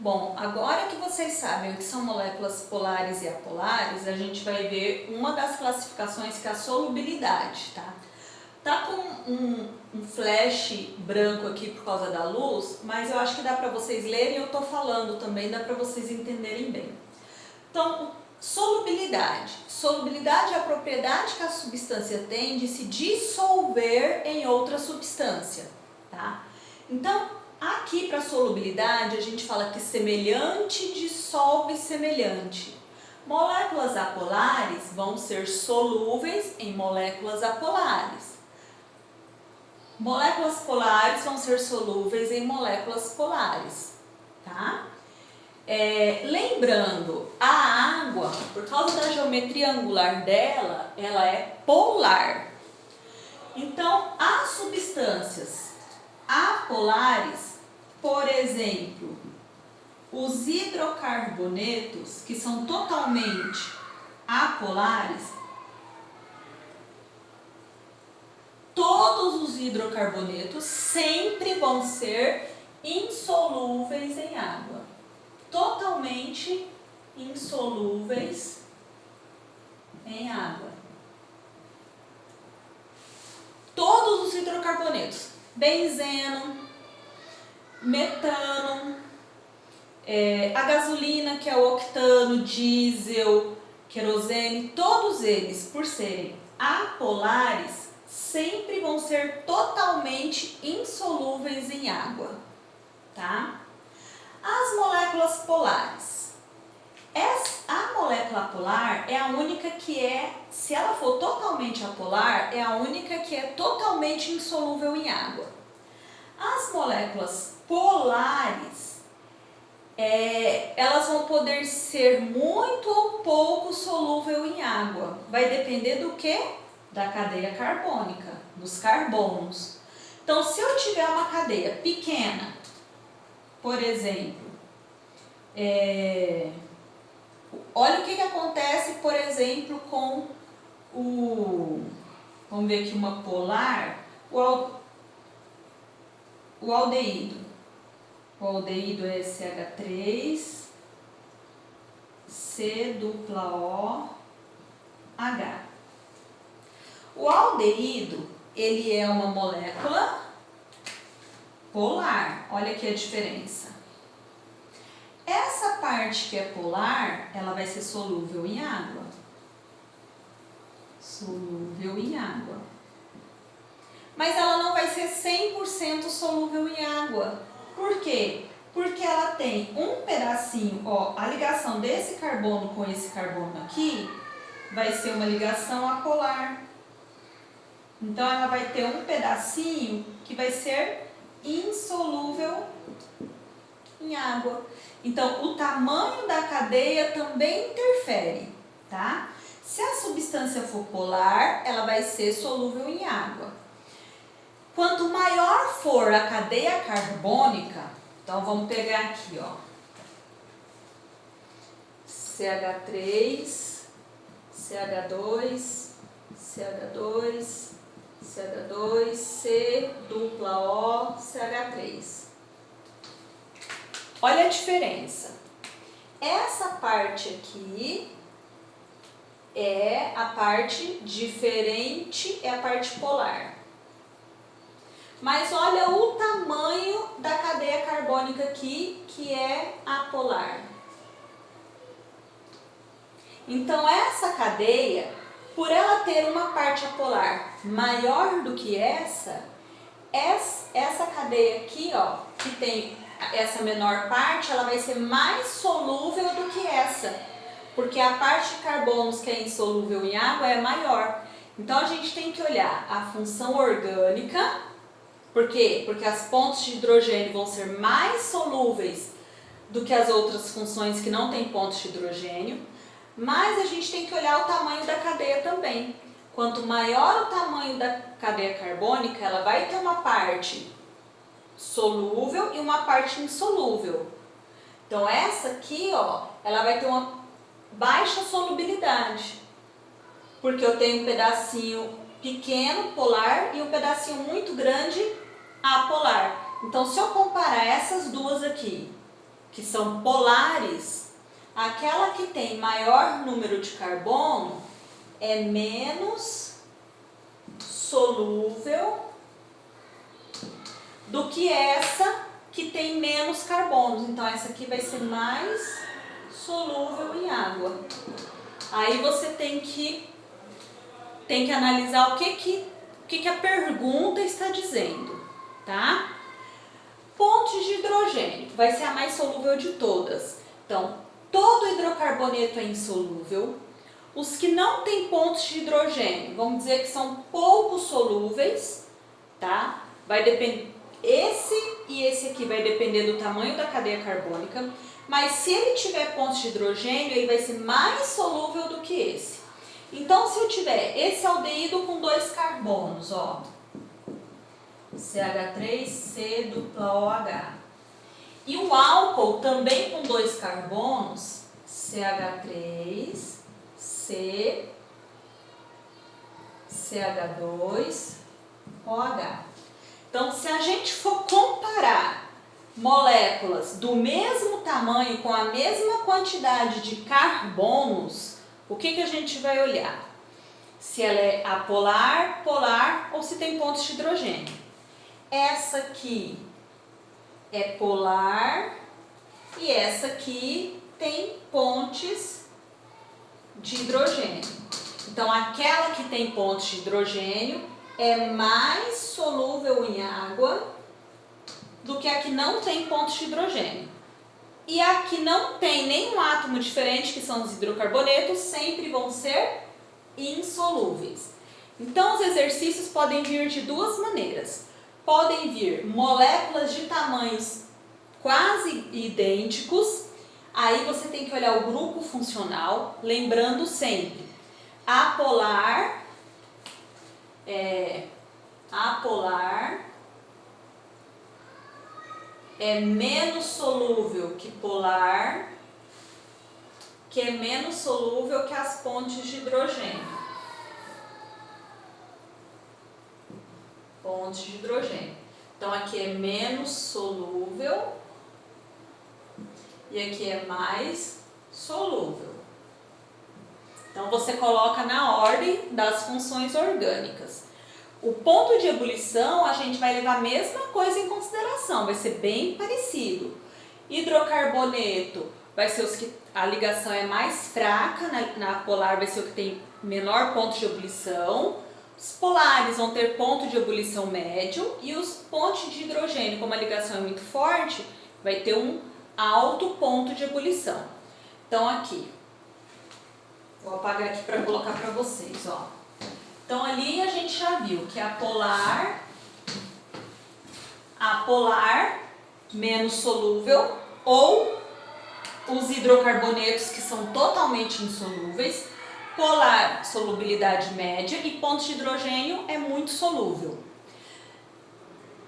Bom, agora que vocês sabem o que são moléculas polares e apolares, a gente vai ver uma das classificações que é a solubilidade, tá? Tá com um flash branco aqui por causa da luz, mas eu acho que dá para vocês lerem, eu tô falando também, dá para vocês entenderem bem. Então, solubilidade. Solubilidade é a propriedade que a substância tem de se dissolver em outra substância, tá? Então, aqui para solubilidade, a gente fala que semelhante dissolve semelhante. Moléculas apolares vão ser solúveis em moléculas apolares. Moléculas polares vão ser solúveis em moléculas polares, tá? Lembrando, a água, por causa da geometria angular dela, ela é polar. Então, as substâncias apolares, por exemplo, os hidrocarbonetos, que são totalmente apolares, todos os hidrocarbonetos sempre vão ser insolúveis em água. Totalmente insolúveis em água. Todos os hidrocarbonetos, benzeno, metano, a gasolina, que é o octano, diesel, querosene, todos eles, por serem apolares, sempre vão ser totalmente insolúveis em água, tá? As moléculas polares. A molécula polar é a única que se ela for totalmente apolar, é a única que é totalmente insolúvel em água. As moléculas polares, elas vão poder ser muito ou pouco solúvel em água. Vai depender do quê? Da cadeia carbônica, dos carbonos. Então, se eu tiver uma cadeia pequena, por exemplo, olha o que acontece, por exemplo, com vamos ver aqui uma polar, o aldeído. O aldeído é CH3, COOH. O aldeído, ele é uma molécula polar. Olha aqui a diferença. Essa parte que é polar, ela vai ser solúvel em água. Solúvel em água. Mas ela não vai ser 100% solúvel em água. Por quê? Porque ela tem um pedacinho, ó, a ligação desse carbono com esse carbono aqui vai ser uma ligação apolar. Então, ela vai ter um pedacinho que vai ser insolúvel em água. Então, o tamanho da cadeia também interfere, tá? Se a substância for polar, ela vai ser solúvel em água. Quanto maior for a cadeia carbônica, então vamos pegar aqui, ó, CH3, CH2, CH2, CH2, COO, CH3. Olha a diferença. Essa parte aqui é a parte diferente, é a parte polar. Mas olha o tamanho da cadeia carbônica aqui, que é apolar. Então, essa cadeia, por ela ter uma parte apolar maior do que essa cadeia aqui, ó, que tem essa menor parte, ela vai ser mais solúvel do que essa, porque a parte de carbonos que é insolúvel em água é maior. Então, a gente tem que olhar a função orgânica. Por quê? Porque as pontes de hidrogênio vão ser mais solúveis do que as outras funções que não têm pontos de hidrogênio, mas a gente tem que olhar o tamanho da cadeia também. Quanto maior o tamanho da cadeia carbônica, ela vai ter uma parte solúvel e uma parte insolúvel. Então, essa aqui, ó, ela vai ter uma baixa solubilidade, porque eu tenho um pedacinho pequeno, polar, e um pedacinho muito grande, apolar. Então, se eu comparar essas duas aqui, que são polares, aquela que tem maior número de carbono é menos solúvel do que essa que tem menos carbonos. Então, essa aqui vai ser mais solúvel em água. Aí você tem que analisar o que a pergunta está dizendo, tá? Pontos de hidrogênio, vai ser a mais solúvel de todas. Então, todo hidrocarboneto é insolúvel. Os que não têm pontos de hidrogênio, vamos dizer que são pouco solúveis, tá? Vai depender, esse e esse aqui vai depender do tamanho da cadeia carbônica, mas se ele tiver pontos de hidrogênio, ele vai ser mais solúvel do que esse. Então, se eu tiver esse aldeído com 2 carbonos, ó, CH3COOH, e o álcool também com 2 carbonos, CH3C, CH2OH. Então, se a gente for comparar moléculas do mesmo tamanho com a mesma quantidade de carbonos, o que a gente vai olhar? Se ela é apolar, polar ou se tem pontos de hidrogênio. Essa aqui é polar e essa aqui tem pontes de hidrogênio. Então, aquela que tem pontos de hidrogênio é mais solúvel em água do que a que não tem pontos de hidrogênio. E a que não tem nenhum átomo diferente, que são os hidrocarbonetos, sempre vão ser insolúveis. Então, os exercícios podem vir de duas maneiras. Podem vir moléculas de tamanhos quase idênticos, aí você tem que olhar o grupo funcional, lembrando sempre, apolar é menos solúvel que polar, que é menos solúvel que as pontes de hidrogênio. Pontes de hidrogênio. Então, aqui é menos solúvel e aqui é mais solúvel. Então, você coloca na ordem das funções orgânicas. O ponto de ebulição, a gente vai levar a mesma coisa em consideração, vai ser bem parecido. Hidrocarboneto vai ser os que a ligação é mais fraca, na polar vai ser o que tem menor ponto de ebulição. Os polares vão ter ponto de ebulição médio e os pontos de hidrogênio, como a ligação é muito forte, vai ter um alto ponto de ebulição. Então, aqui, vou apagar aqui para colocar para vocês, ó. Então, ali a gente já viu que a polar menos solúvel, ou os hidrocarbonetos que são totalmente insolúveis, polar solubilidade média e pontos de hidrogênio é muito solúvel.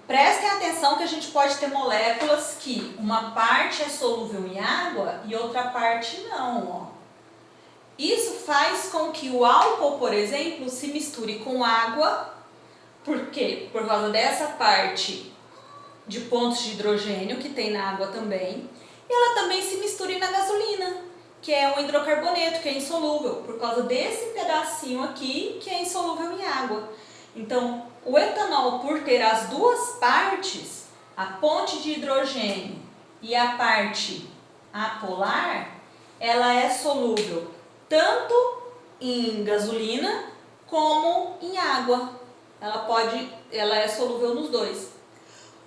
Prestem atenção que a gente pode ter moléculas que uma parte é solúvel em água e outra parte não, ó. Isso faz com que o álcool, por exemplo, se misture com água. Por quê? Por causa dessa parte de pontos de hidrogênio que tem na água também. E ela também se misture na gasolina, que é um hidrocarboneto, que é insolúvel, por causa desse pedacinho aqui que é insolúvel em água. Então, o etanol, por ter as duas partes, a ponte de hidrogênio e a parte apolar, ela é solúvel tanto em gasolina como em água. Ela é solúvel nos dois.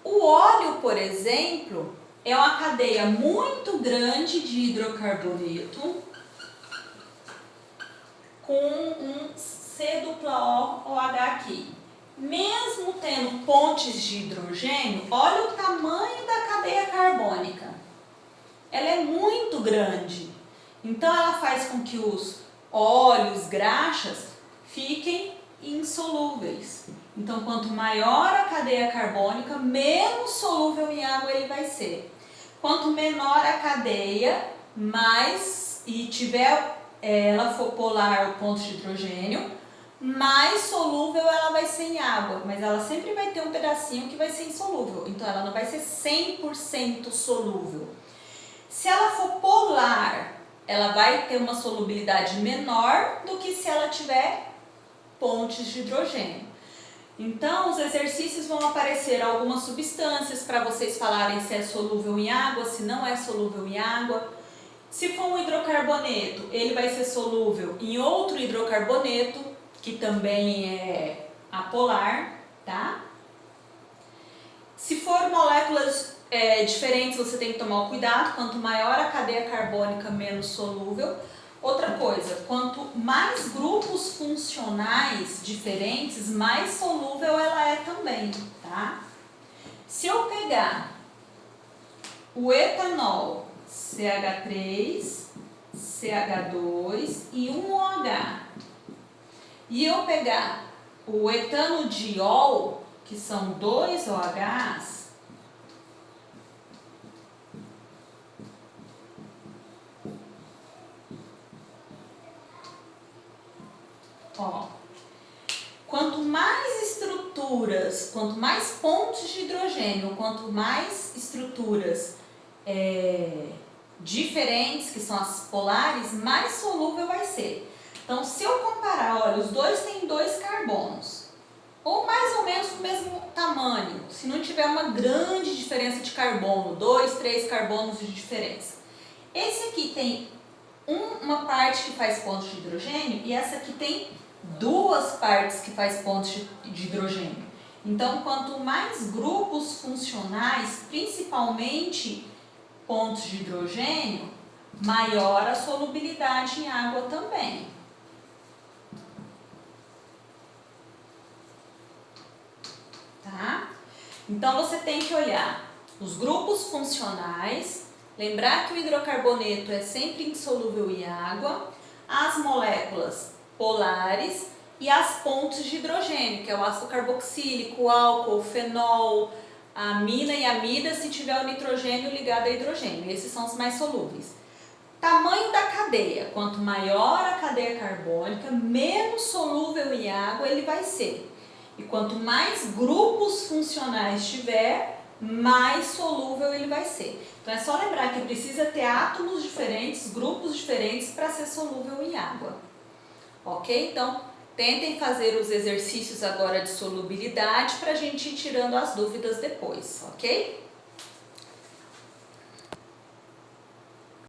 O óleo, por exemplo, é uma cadeia muito grande de hidrocarboneto com um C-OH aqui. Mesmo tendo pontes de hidrogênio, olha o tamanho da cadeia carbônica. Ela é muito grande. Então, ela faz com que os óleos, graxas, fiquem insolúveis. Então, quanto maior a cadeia carbônica, menos solúvel em água ele vai ser. Quanto menor a cadeia, mais, e tiver ela for polar ou ponto de hidrogênio, mais solúvel ela vai ser em água. Mas ela sempre vai ter um pedacinho que vai ser insolúvel. Então, ela não vai ser 100% solúvel. Se ela for polar, ela vai ter uma solubilidade menor do que se ela tiver pontes de hidrogênio. Então, os exercícios vão aparecer algumas substâncias para vocês falarem se é solúvel em água, se não é solúvel em água. Se for um hidrocarboneto, ele vai ser solúvel em outro hidrocarboneto, que também é apolar, tá? Se for moléculas diferentes, você tem que tomar cuidado. Quanto maior a cadeia carbônica, menos solúvel. Outra coisa, quanto mais grupos funcionais diferentes, mais solúvel ela é também, tá? Se eu pegar o etanol, CH3, CH2 e um OH, e eu pegar o etanodiol, que são 2 OHs, ó, quanto mais estruturas, quanto mais pontos de hidrogênio, quanto mais estruturas diferentes, que são as polares, mais solúvel vai ser. Então, se eu comparar, olha, os dois têm 2 carbonos, ou mais ou menos do mesmo tamanho, se não tiver uma grande diferença de carbono, 2, 3 carbonos de diferença. Esse aqui tem uma parte que faz pontos de hidrogênio e essa aqui tem 2 partes que faz pontos de hidrogênio. Então, quanto mais grupos funcionais, principalmente pontos de hidrogênio, maior a solubilidade em água também. Tá? Então, você tem que olhar os grupos funcionais, lembrar que o hidrocarboneto é sempre insolúvel em água, as moléculas polares e as pontes de hidrogênio, que é o ácido carboxílico, o álcool, o fenol, a amina e amida se tiver o nitrogênio ligado a hidrogênio. Esses são os mais solúveis. Tamanho da cadeia. Quanto maior a cadeia carbônica, menos solúvel em água ele vai ser. E quanto mais grupos funcionais tiver, mais solúvel ele vai ser. Então é só lembrar que precisa ter átomos diferentes, grupos diferentes para ser solúvel em água. Ok? Então, tentem fazer os exercícios agora de solubilidade para a gente ir tirando as dúvidas depois, ok?